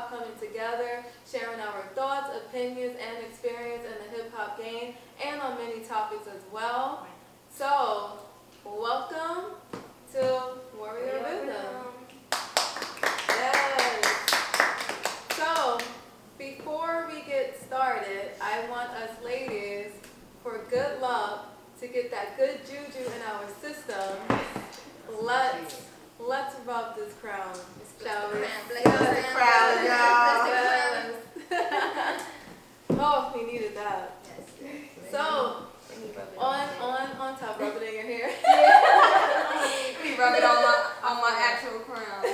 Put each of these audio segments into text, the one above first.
hip-hop coming together, sharing our thoughts, opinions, and experience in the hip-hop game, and on many topics as well. So, welcome to Warrior Rhythm. Yes. So, before we get started, I want us ladies, for good luck, to get that good juju in our system. Let's rub this crown, shall we? Bless the crown, y'all. Oh, we needed that. Yes. So, on top, rub it in your hair. We rub it on my actual crown.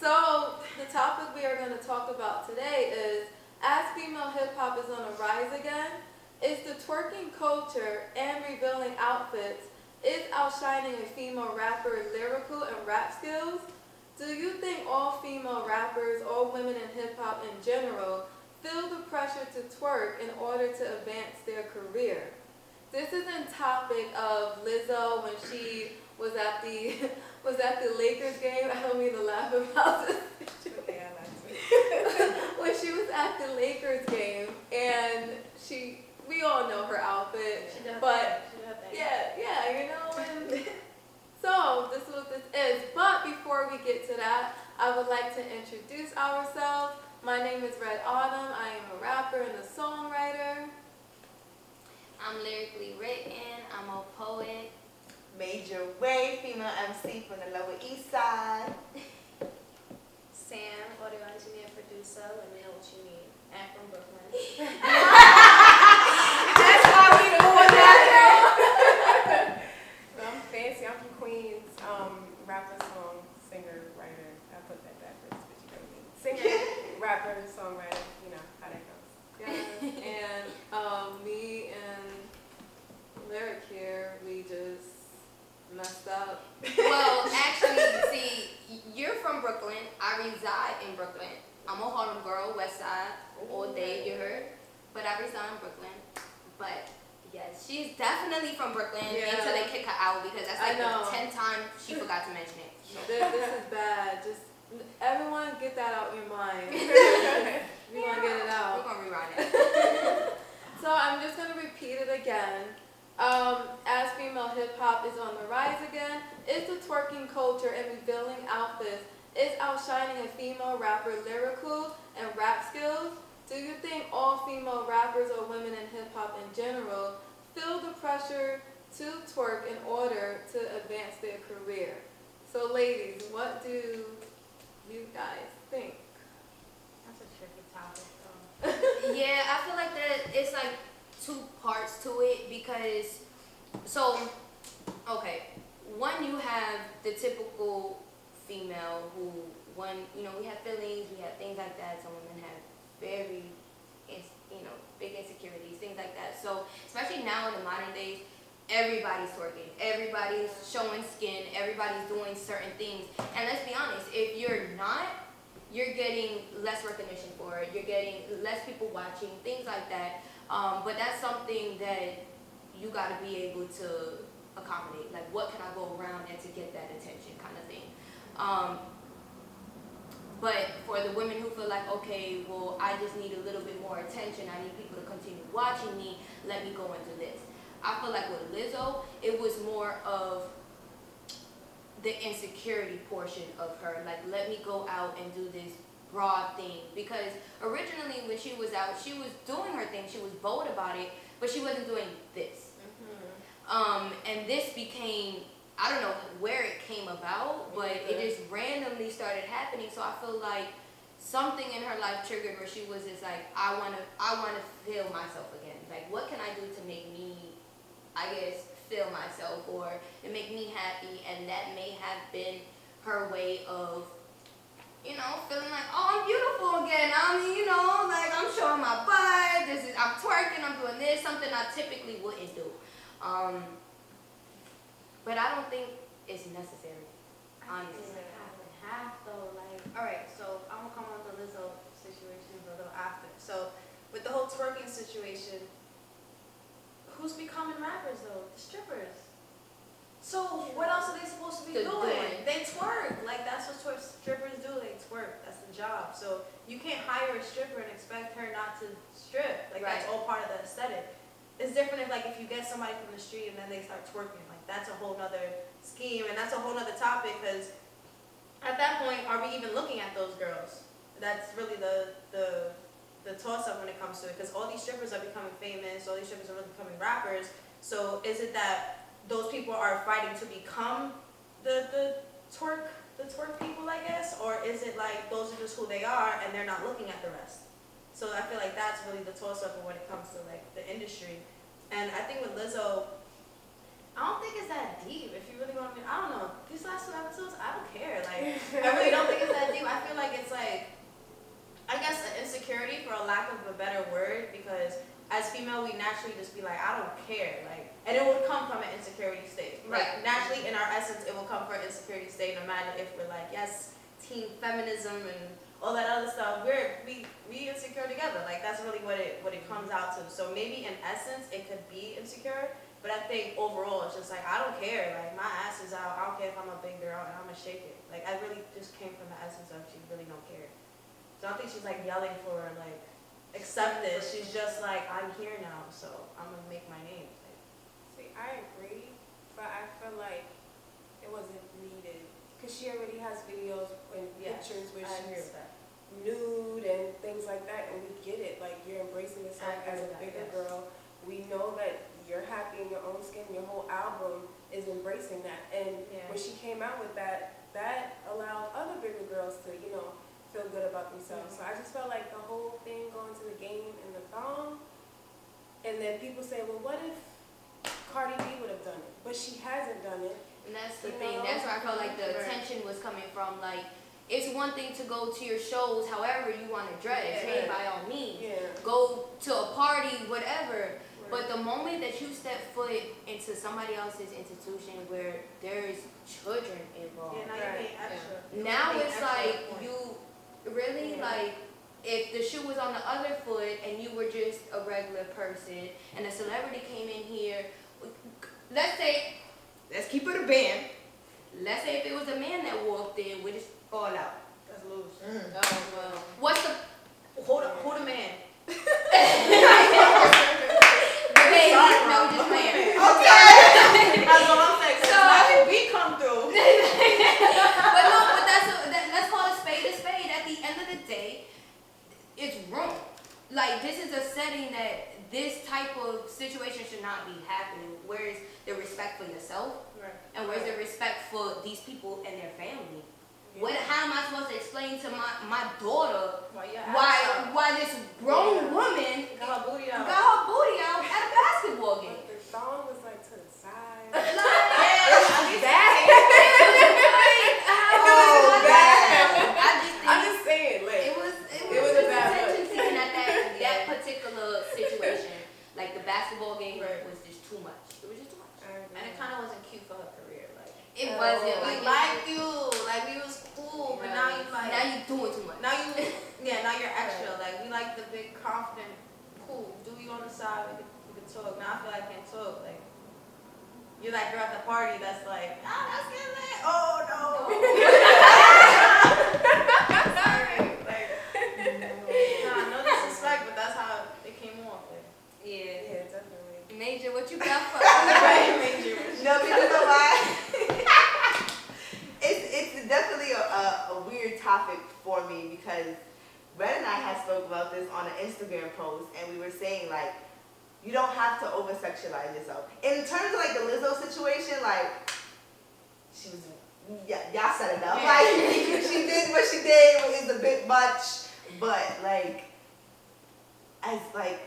So, the topic we are going to talk about today is, as female hip-hop is on the rise again, is the twerking culture and revealing outfits is outshining a female rapper's lyrical and rap skills? Do you think all female rappers, all women in hip-hop in general, feel the pressure to twerk in order to advance their career? This is in topic of Lizzo when she was at the Lakers game. I don't mean to laugh about this. When she was at the Lakers game and we all know her outfit, but yeah, you know. And so this is what this is. But before we get to that, I would like to introduce ourselves. My name is Red Autumn. I am a rapper and a songwriter. I'm lyrically written. I'm a poet. Major Way, female MC from the Lower East Side. Sam, audio engineer, producer, let me know what you need. And from Brooklyn. That's why we doing that. I'm fancy. I'm from Queens. Rapper, song, singer, writer. I put that backwards, but you know what I mean. Singer, rapper, songwriter. You know how that goes. Yeah. And me and Lyric here, we just messed up. Well, actually, see, you're from Brooklyn. I reside in Brooklyn. I'm a Harlem girl, West Side, all day, you heard. But I reside in Brooklyn. But yes, she's definitely from Brooklyn until they kick her out because that's like the 10th time she forgot to mention it. So. This is bad. Just everyone get that out your mind. We're gonna get it out. We're gonna rewrite it. So I'm just gonna repeat it again. As female hip-hop is on the rise again, is the twerking culture and revealing outfits is outshining a female rapper lyrical and rap skills? Do you think all female rappers or women in hip-hop in general feel the pressure to twerk in order to advance their career? So ladies, what do you guys think? That's a tricky topic, though. Yeah, I feel like that it's like two parts to it because, one, you have the typical female who, we have feelings, we have things like that. Some women have very, big insecurities, things like that. So, especially now in the modern days, everybody's twerking, everybody's showing skin, everybody's doing certain things. And let's be honest, if you're not, you're getting less recognition for it, you're getting less people watching, things like that. But that's something that you got to be able to accommodate. Like, what can I go around and to get that attention kind of thing. But for the women who feel like, okay, well, I just need a little bit more attention. I need people to continue watching me. Let me go into this. I feel like with Lizzo, it was more of the insecurity portion of her. Like, let me go out and do this broad thing. Because originally when she was out, she was doing her thing. She was bold about it, but she wasn't doing this. And this became, I don't know where it came about, but it just randomly started happening. So I feel like something in her life triggered where she was just like, I wanna feel myself again. Like, what can I do to make me, I guess, feel myself or to make me happy? And that may have been her way of, feeling like, oh, I'm beautiful again. I'm showing my butt. I'm twerking. I'm doing this. Something I typically wouldn't do. But I don't think it's necessary. Honestly. It's like half and half, though. Like, all right, so I'm gonna come on the Lizzo situation a little after. So, with the whole twerking situation, who's becoming rappers though? The strippers. So what else are they supposed to be They're doing? doing. They twerk. Like that's what strippers do. They twerk. That's the job. So you can't hire a stripper and expect her not to strip. Like that's Right. all part of the aesthetic. It's different if you get somebody from the street and then they start twerking. Like that's a whole nother scheme and that's a whole nother topic because at that point are we even looking at those girls? That's really the toss up when it comes to it because all these strippers are becoming famous. All these strippers are really becoming rappers. So is it that those people are fighting to become the twerk people, I guess, or is it like those are just who they are and they're not looking at the rest? So I feel like that's really the toss up when it comes to like the industry. And I think with Lizzo, I don't think it's that deep. If you really want to, I don't know. These last 2 episodes, I don't care. Like I really don't think it's that deep. I feel like it's like, I guess an insecurity for a lack of a better word because as female, we naturally just be like, I don't care, like, and it would come from an insecurity state. Like, naturally, in our essence, it will come from an insecurity state, no matter if we're like, yes, teen feminism and all that other stuff, we insecure together. Like, that's really what it comes out to. So maybe in essence, it could be insecure, but I think overall, it's just like, I don't care. Like, my ass is out. I don't care if I'm a big girl and I'm gonna shake it. Like, I really just came from the essence of she really don't care. So I don't think she's like yelling for like, accept this. She's just like, I'm here now, so I'm gonna make my name. Like, See, I agree, but I feel like it wasn't needed because she already has videos and pictures where I agree she's with that. nude and things like that, and we get it. Like you're embracing yourself I agree as a with that, bigger yes. girl. We know that you're happy in your own skin. Your whole album is embracing that, and when she came out with that, that allowed other bigger girls to, feel good about themselves. So I just felt like the whole thing going to the game and the thong, and then people say, well, what if Cardi B would have done it? But she hasn't done it. And that's the thing. That's where I felt like the attention was coming from. Like, it's one thing to go to your shows however you want to dress. Hey, by all means. Go to a party, whatever. But the moment that you step foot into somebody else's institution where there's children involved, now you're being extra. now You're it's being like extra. you really like if the shoe was on the other foot and you were just a regular person and a celebrity came in here, let's keep it a band. Let's say if it was a man that walked in, we just fall out. That's loose. Oh well. What's the Who the man? okay? No, just playing. Okay. That's what I'm saying. So we come through. but no, but let's call a spade. At the end of the day, it's wrong. Like, this is a setting that this type of situation should not be happening. Where's the respect for yourself? Right. And where's the respect for these people and their family? How am I supposed to explain to my daughter why this grown woman got her booty out at a basketball game? But the thong was like to the side. I'm just saying, like, It was a bad attention seeking at that particular situation. Like, the basketball game was just too much. It was just too much. and it kind of wasn't cute for her career. Like, It wasn't we like liked you, like we was cool, but now you like now you doing too much. now you're extra. Like we like the big confident, cool. Do you on the side? We can talk. Now I feel like I can't talk. Like you're that girl at the party that's like, that's getting lit. Oh no. Sorry. Like, no disrespect, but that's how it came off. Like, Yeah. Definitely. Major, what you got for No, because you know why? It's definitely a weird topic for me because Red and I had spoke about this on an Instagram post, and we were saying like, you don't have to over sexualize yourself. In terms of like the Lizzo situation, like she was, y'all said enough. Yeah. Like she did what she did is a bit much, but like as like.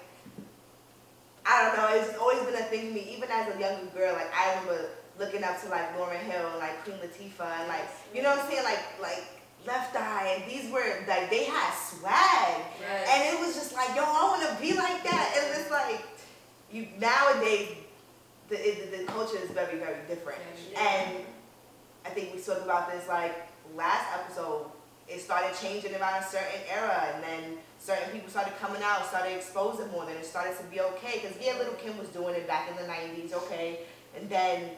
I don't know, it's just always been a thing to me, even as a younger girl. Like, I remember looking up to, like, Lauryn Hill and, like, Queen Latifah and, like, you know what I'm saying? Like Left Eye, and these were, like, they had swag. Right. And it was just like, yo, I want to be like that. And it's like, nowadays, the culture is very, very different. Yeah. And I think we spoke about this, like, last episode. It started changing around a certain era, and then certain people started coming out, started exposing more, then it started to be okay. Because, Little Kim was doing it back in the 90s, okay. And then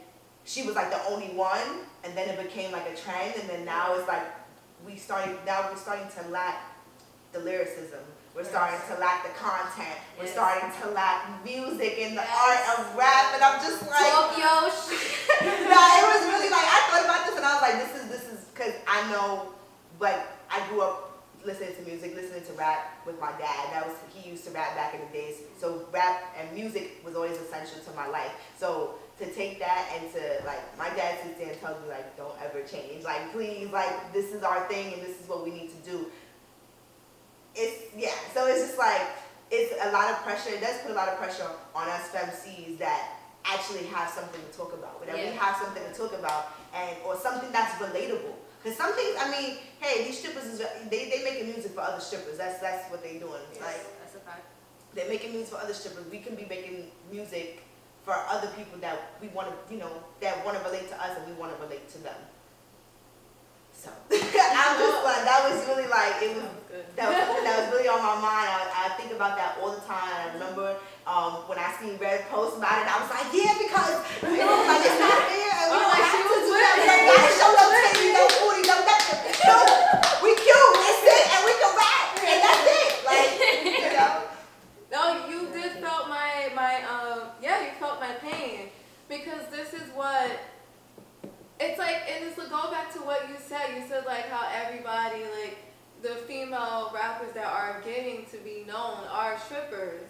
she was like the only one, and then it became like a trend, and then now it's like we're starting to lack the lyricism. We're starting to lack the content. We're starting to lack music and the art of rap, and I'm just like, Talk your no, it was really like I thought about this, and I was like, this is because I know, like I grew up listening to music, listening to rap with my dad. He used to rap back in the days, so rap and music was always essential to my life. So to take that and to like, my dad sits there and tells me like, don't ever change, like please, like this is our thing and this is what we need to do. So it's just like, it's a lot of pressure. It does put a lot of pressure on us femcees that actually have something to talk about, that we have something to talk about, or something that's relatable. Because some things, I mean, hey, these strippers, they making music for other strippers. That's what they doing. Yes, like, that's a fact. they're making music for other strippers. We can be making music for other people that we want to, that want to relate to us and we want to relate to them. So I'm just like, that was really like, that was something that was really on my mind. I think about that all the time. I remember when I seen Red post about it, I was like, yeah, because like it's not fair, and we don't have to do that. We don't gotta show no titty, no booty, no nothing. No, we cute, that's it, and we can rap, and that's it. Like, No, you did felt you felt my pain, because this is what it's like, and it's to go back to what you said. You said like how everybody, like the female rappers that are getting to be known are strippers,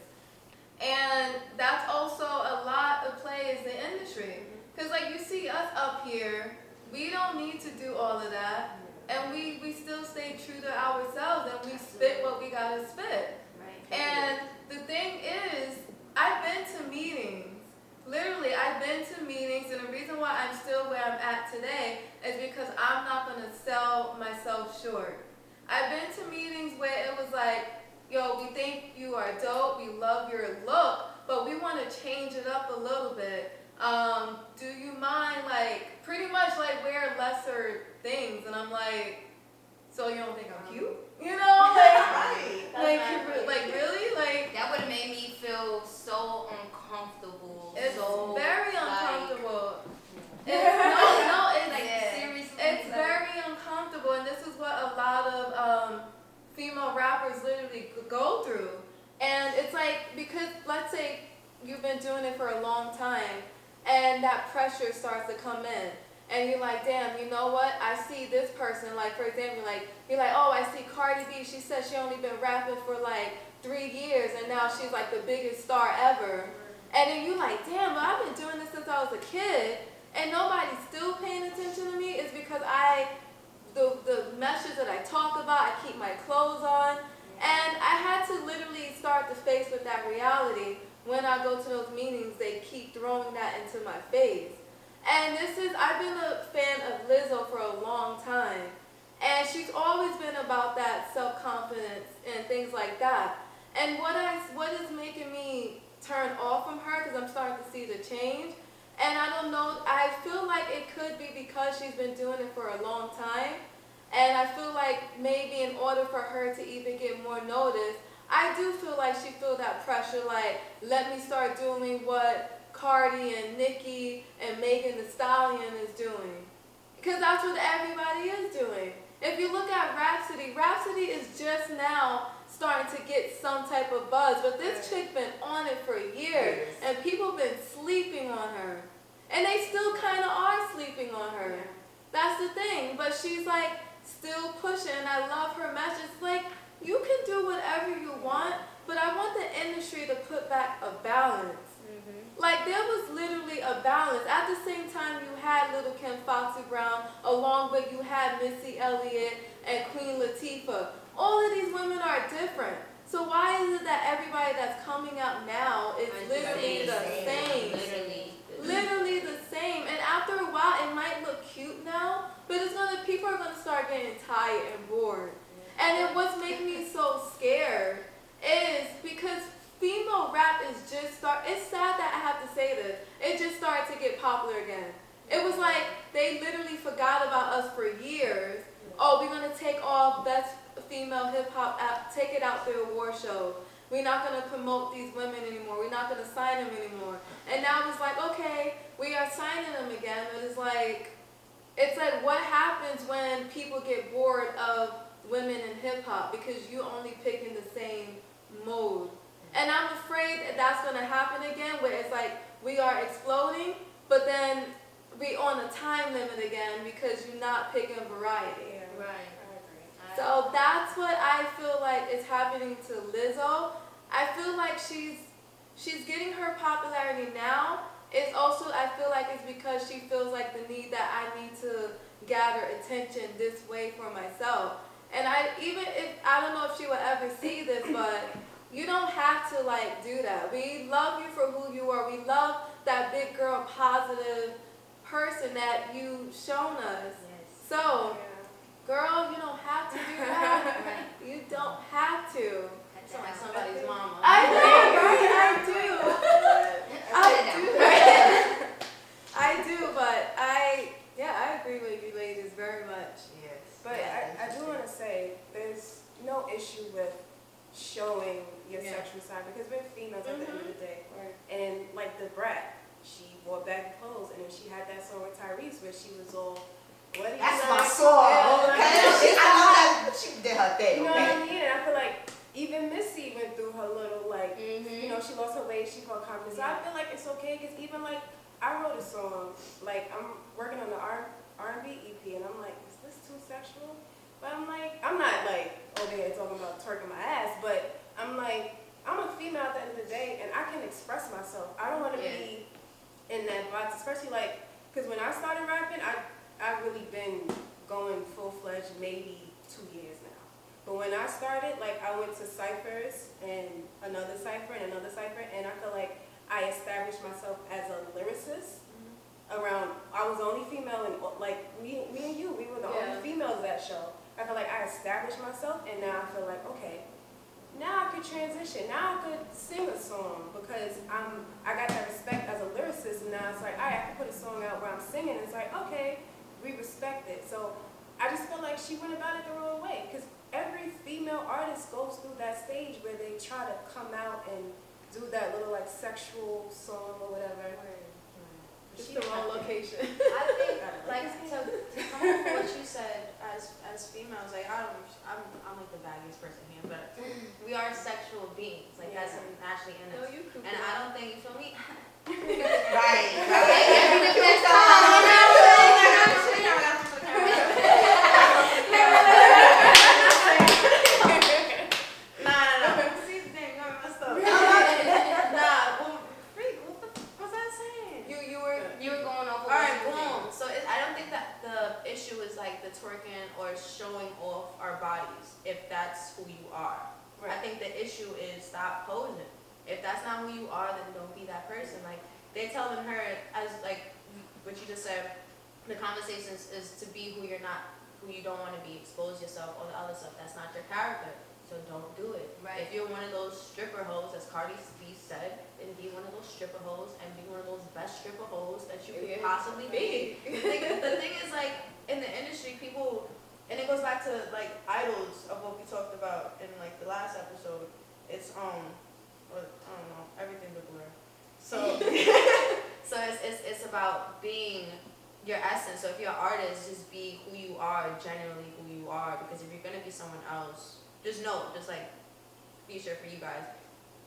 and that's also a lot of play is the industry. Cause like you see us up here, we don't need to do all of that, and we still stay true to ourselves, and we spit what we gotta spit. Right. And the thing is, I've been to meetings. Literally, I've been to meetings, and the reason why I'm still where I'm at today is because I'm not going to sell myself short. I've been to meetings where it was like, yo, we think you are dope, we love your look, but we want to change it up a little bit. Do you mind, like, pretty much like wear lesser things? And I'm like, so you don't think I'm cute? You know, like really, like That would have made me feel so uncomfortable. it's so, very like, uncomfortable. It's seriously. it's very uncomfortable, and this is what a lot of female rappers literally go through. And it's like, because let's say you've been doing it for a long time, and that pressure starts to come in. And you're like, damn, you know what? I see this person, like, for example, like, you're like, oh, I see Cardi B. She said she only been rapping for, like, 3 years, and now she's, like, the biggest star ever. And then you're like, damn, but I've been doing this since I was a kid, and nobody's still paying attention to me. It's because the message that I talk about, I keep my clothes on. And I had to literally start to face with that reality. When I go to those meetings, they keep throwing that into my face. And I've been a fan of Lizzo for a long time. And she's always been about that self-confidence and things like that. And what is making me turn off from her, because I'm starting to see the change. And I don't know, I feel like it could be because she's been doing it for a long time. And I feel like maybe in order for her to even get more notice, I do feel like she feels that pressure, like, let me start doing what Cardi and Nicki and Megan Thee Stallion is doing. Because that's what everybody is doing. If you look at Rhapsody is just now starting to get some type of buzz, but this chick been on it for years, and people been sleeping on her. And they still kind of are sleeping on her. That's the thing. But she's like still pushing, and I love her message. It's like, you can do whatever you want, but I want the industry to put back a balance. Like, there was literally a balance. At the same time, you had Little Kim, Foxy Brown, along with you had Missy Elliott and Queen Latifah. All of these women are different. So why is it that everybody that's coming out now is literally the same? Literally the same. And after a while, it might look cute now, but people are gonna start getting tired and bored. And then what's making me so scared is because female rap is it's sad that I have to say this, it just started to get popular again. It was like they literally forgot about us for years. Oh, we're gonna take off best female hip hop, take it out the award show. We're not gonna promote these women anymore. We're not gonna sign them anymore. And now it's like, okay, we are signing them again, but it's like what happens when people get bored of women in hip hop because you only picking the same mode. And I'm afraid that that's gonna happen again, where it's like we are exploding, but then we on a time limit again because you're not picking variety. Yeah. Right. I agree. So that's what I feel like is happening to Lizzo. I feel like she's getting her popularity now. It's also, I feel like it's because she feels like the need that I need to gather attention this way for myself. And I don't know if she will ever see this, but you don't have to like do that. We love you for who you are. We love that big girl positive person that you've shown us. Yes. So, Yeah. girl, you don't have to do that. Right. You don't have to. Sound like somebody's mama. I know, right? I do. I do, but I agree with you ladies very much. Yes. But I do want to say there's no issue with showing your Yeah. sexual side because we're females at the end of the day. And like the brat, she wore baggy clothes and then she had that song with Tyrese where she was all, what do you That's say? my song. Yeah, Okay. I love that. She did her thing. You know Okay. what I mean? And I feel like even Missy went through her little like, Mm-hmm. you know, she lost her weight, she felt confident. So I feel like it's okay because even like I wrote a song, like I'm working on the R&B EP and I'm like, is this too sexual? But I'm like, I'm not like over here talking about twerking my ass, but I'm like, I'm a female at the end of the day and I can express myself. I don't want to be in that box, especially like, because when I started rapping, I've really been going full-fledged maybe 2 years now. But when I started, like I went to ciphers and another cipher and another cipher, and I feel like I established myself as a lyricist. Around, I was the only female, and like me and you, we were the only females at that show. I feel like I established myself, and now I feel like, okay, now I could transition. Now I could sing a song because I got that respect as a lyricist, and now it's like, I have to put a song out where I'm singing. It's like, okay, we respect it. So I just feel like she went about it the wrong way because every female artist goes through that stage where they try to come out and do that little like sexual song or whatever. It's the wrong location. I think, like, to come up with what you said as females, like, I'm like the baggiest person here, but we are sexual beings. Like, that's naturally in No, us. you could. And I don't think, you feel me? Right. Every defense See, dang, I messed up. Nah, well, freak, what was I saying? You were going off of Alright, what you were boom. So I don't think that the issue is like the twerking or showing off our bodies, if that's who you are. I think the issue is stop posing. If that's not who you are, then don't be that person. Like, they're telling her, as like what you just said, the conversation is to be who you're not, who you don't want to be, expose yourself, all the other stuff. That's not your character. So don't do it. Right. If you're one of those stripper hoes, as Cardi B said, then be one of those stripper hoes and be one of those best stripper hoes that you could possibly be. The thing is, like, in the industry, people, and it goes back to like idols of what we talked about in like the last episode. It's I don't know, everything's a blur. So so it's about being your essence. So if you're an artist, just be who you are, genuinely who you are. Because if you're gonna be someone else, just know, just like be sure for you guys.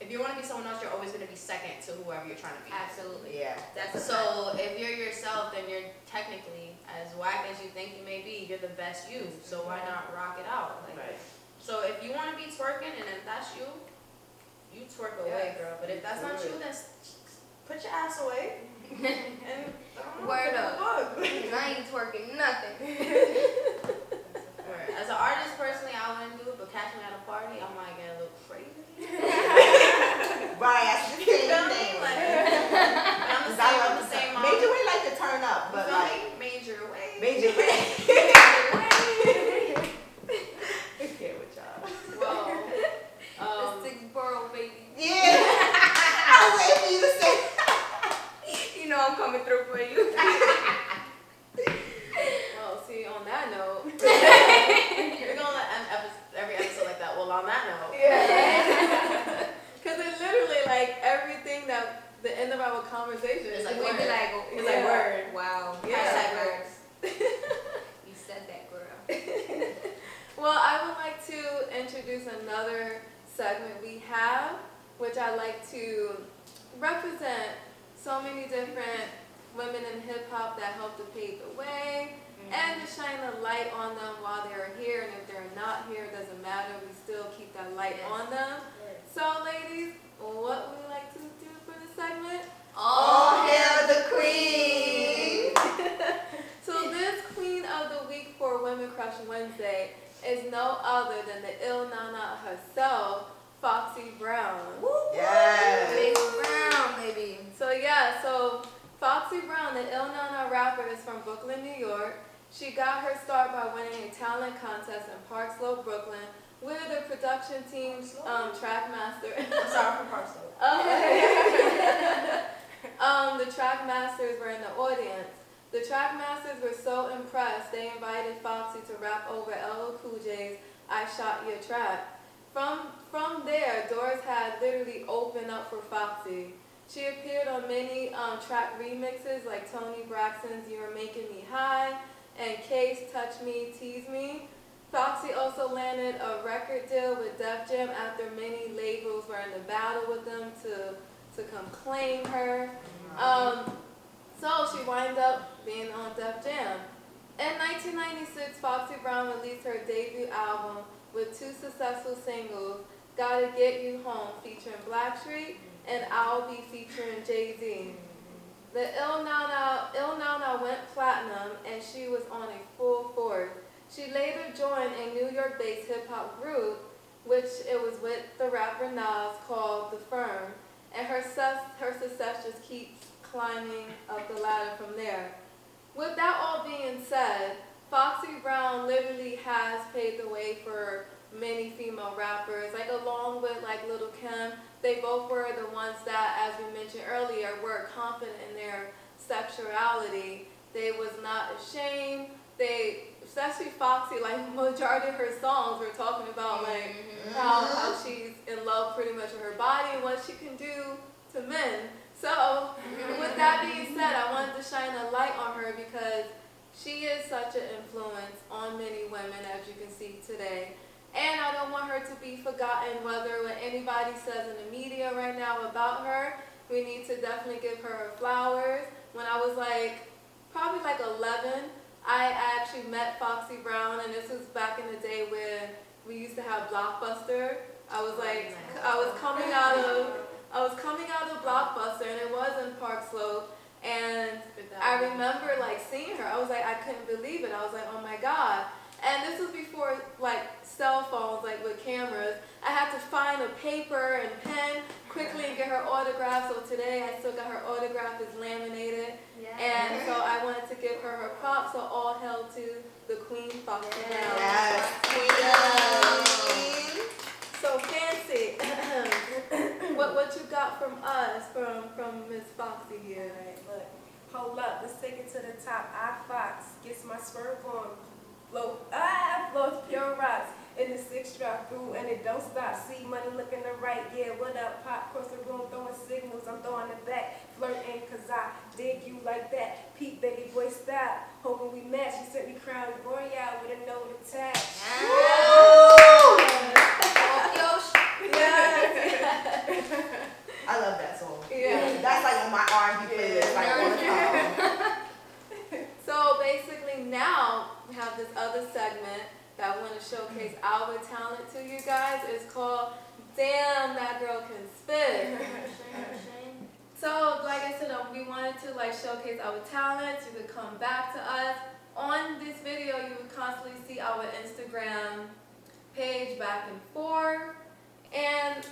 If you want to be someone else, you're always going to be second to whoever you're trying to be. Absolutely. Yeah. That's So if you're yourself, then you're technically, as whack as you think you may be, you're the best you. So why not rock it out? Like, Right. So if you want to be twerking and if that's you, you twerk away, girl. But if that's not you, then put your ass away. And I don't know, Word take a up. book. I ain't twerking nothing. Word. As an artist, personally, I wouldn't do it, but catch me at a party, I might get a little crazy. Right. That's the You same feel me? thing. Like, I'm the same mom. Major way like to turn up, You but feel like me? Major way. major way. I can't with y'all. The six borough baby. Yeah. I was waiting for you to say. You know I'm coming through for you. Well, see, on that note, We're gonna end every episode like that. Well, on that note, another segment we have, which I like to represent so many different women in hip hop that help to pave the way and to shine a light on them while they're here. And if they're not here, it doesn't matter. We still keep that light on them. So, ladies, what would you like to do for this segment? All hail the queen! So this queen of the week for Women Crush Wednesday is no other than the ill Nana herself, Foxy Brown. Yes. Big Brown, baby. So Foxy Brown, the ill Nana rapper, is from Brooklyn, New York. She got her start by winning a talent contest in Park Slope, Brooklyn, with the production team's track master. I'm sorry for Park Slope. The track masters were in the audience. The track masters were so impressed, they invited Foxy to rap over LL Cool J's I Shot Your Track. From there, doors had literally opened up for Foxy. She appeared on many track remixes like Tony Braxton's You're Making Me High and Case Touch Me, Tease Me. Foxy also landed a record deal with Def Jam after many labels were in the battle with them to come claim her. So she wound up being on Def Jam. In 1996, Foxy Brown released her debut album with 2 successful singles, Gotta Get You Home featuring Blackstreet and I'll Be featuring Jay-Z. The Il Nana went platinum and she was on a full force. She later joined a New York-based hip-hop group, which it was with the rapper Nas, called The Firm, and her success just keeps climbing up the ladder from there. With that all being said, Foxy Brown literally has paved the way for many female rappers, like along with like Lil' Kim. They both were the ones that, as we mentioned earlier, were confident in their sexuality. They was not ashamed. Especially Foxy, like majority of her songs were talking about like how she's in love pretty much with her body and what she can do to men. So with that being said, I wanted to shine a light on her because she is such an influence on many women, as you can see today. And I don't want her to be forgotten, whether what anybody says in the media right now about her. We need to definitely give her her flowers. When I was probably 11, I actually met Foxy Brown, and this was back in the day when we used to have Blockbuster. I was coming out of Blockbuster, and it was in Park Slope. And I remember seeing her. I was I couldn't believe it. I was oh my God. And this was before cell phones, with cameras. I had to find a paper and pen quickly and get her autograph. So today I still got her autograph, it's laminated. Yeah. And so I wanted to give her her props. So all hail to the Queen Foxy Brown. Yes, queen. So Fancy, what you got from us, from Miss Foxy here? Look, hold up, let's take it to the top. I Fox gets my swerve on. Flows pure rocks in the 6 drop through and it don't stop. See money looking the right, yeah, what up? Pop across the room throwing signals, I'm throwing it back. Flirting cause I dig you like that. Pete baby boy style, hoping we match. She sent me crown royale with a note attached. I love that song. Yeah. That's on my R&B playlist, all the time. So basically now we have this other segment that I want to showcase our talent to you guys. It's called Damn, That Girl Can Spit. So like I said, we wanted to showcase our talents. You could come back to us. On this video, you would constantly see our Instagram page back and forth. And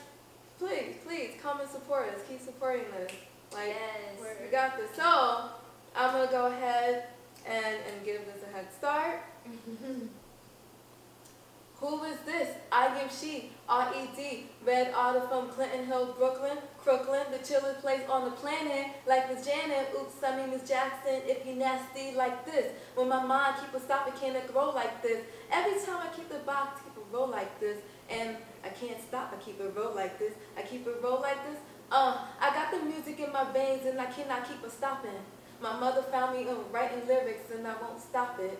please come and support us. Keep supporting us. We got this. So I'm going to go ahead and give this a head start. Who is this? I am she, R.E.D. Red Otter from Clinton Hill, Brooklyn, the chillest place on the planet. Like Miss Janet, oops, I mean Miss Jackson, if you nasty like this. When my mind keep a stopping, can't it grow like this? Every time I keep the box, keep it roll like this. And I can't stop, I keep it roll like this. I keep it roll like this. I got the music in my veins and I cannot keep it stopping. My mother found me writing lyrics and I won't stop it.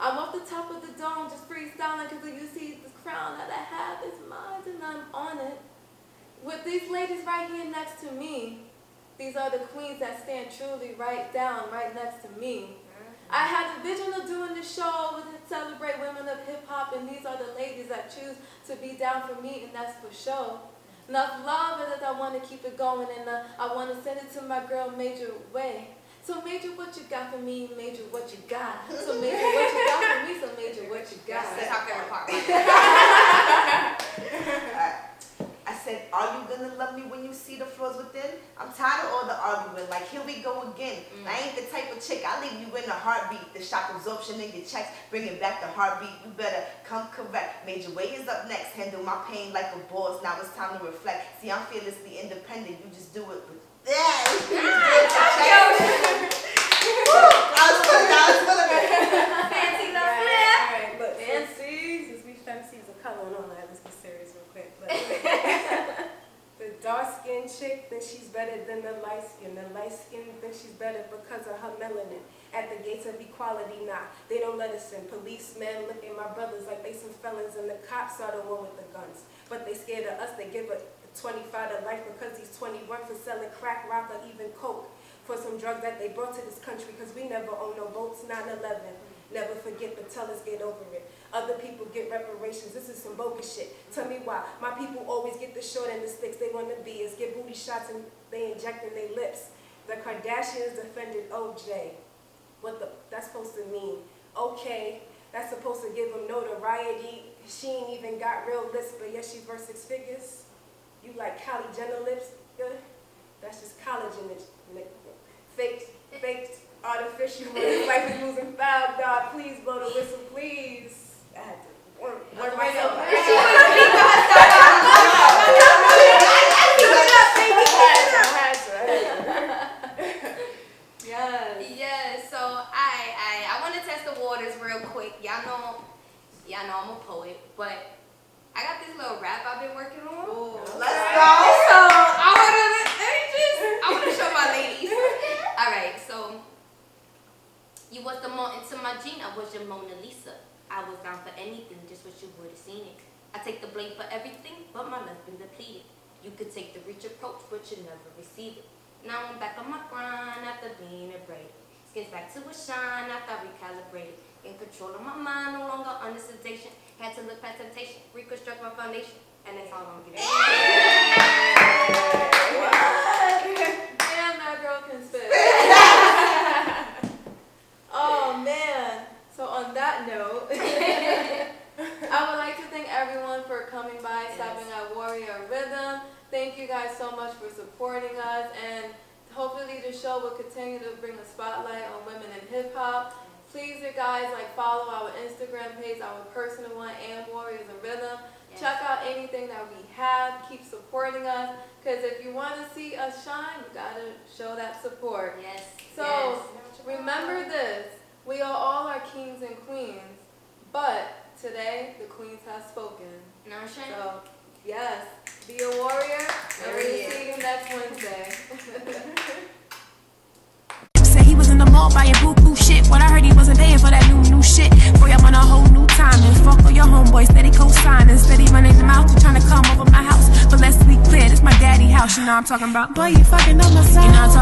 I'm off the top of the dome just freestyling because you see this crown that I have is mine and I'm on it. With these ladies right here next to me, these are the queens that stand truly right next to me. I had the vision of doing this show to celebrate women of hip-hop, and these are the ladies that choose to be down for me, and that's for sure. Enough love is that I want to keep it going, and I want to send it to my girl Major Way. So Major, what you got for me? Major, what you got? So Major, what you got for me? So Major, what you got? That's our favorite part. I said, are you gonna love me when you see the flaws within? I'm tired of all the arguing, like here we go again. I ain't the type of chick, I leave you in a heartbeat. The shock absorption in your checks, bringing back the heartbeat. You better come correct. Major Way is up next, handle my pain like a boss. Now it's time to reflect. See, I'm fearlessly independent, you just do it with I was full of it. Fancy the flip. Alright, look, Fancy. since we fancies of color and all that, let's be serious real quick. But the dark-skinned chick thinks she's better than the light-skinned. The light-skinned thinks she's better because of her melanin. At the gates of equality, nah, they don't let us in. Policemen look at my brothers like they some felons, and the cops are the one with the guns. But they scared of us, they give a 25 to life because he's 21 for selling crack, rock, or even coke for some drugs that they brought to this country because we never own no boats. 9/11, never forget, but tell us get over it. Other people get reparations, this is some bogus shit. Tell me why my people always get the short end of sticks. They want to be is get booty shots and they inject in their lips. The Kardashians defended OJ. What the that's supposed to mean? Okay, that's supposed to give them notoriety. She ain't even got real lips, but yet she's worth 6 figures. You like Kylie Jenner lips? Good. That's just collagen. Fake, artificial. His life is losing foul. God, please blow the whistle, please. I had to work myself. Yes. So I want to test the waters real quick. Y'all know I'm a poet, but I got this little rap I've been working on. Let's go. So I want to show my ladies. All right, so you was the Martin to my Jean, I was your Mona Lisa. I was down for anything, just what you would have seen it. I take the blame for everything, but my love's been depleted. You could take the rich approach, but you never receive it. Now I'm back on my grind after being abraded. Skins back to a shine after I recalibrated. In control of my mind, no longer under sedation. Had to look past temptation, reconstruct my foundation, and that's all I'm giving. Damn, that girl can spit. Oh man. So on that note, I would like to thank everyone for coming by, stopping at Warrior Rhythm. Thank you guys so much for supporting us, and hopefully the show will continue to bring a spotlight on women in hip hop. Please, you guys, follow our Instagram page, our personal one, and Warriors of Rhythm. Yes. Check out anything that we have. Keep supporting us, because if you want to see us shine, you gotta show that support. Yes. So remember this: we are all our kings and queens, but today the queens have spoken. No shame. So yes, be a warrior, and we'll see you next Wednesday. Said he was in the mall buying boo-boo shit. What I heard he wasn't paying for that new shit. Boy, I'm on a whole new time. And fuck all your homeboys, steady co-signing. Steady running them out, trying to come over my house. But let's be clear, this my daddy house, you know what I'm talking about. Boy, you fucking up my son. You know what I'm talking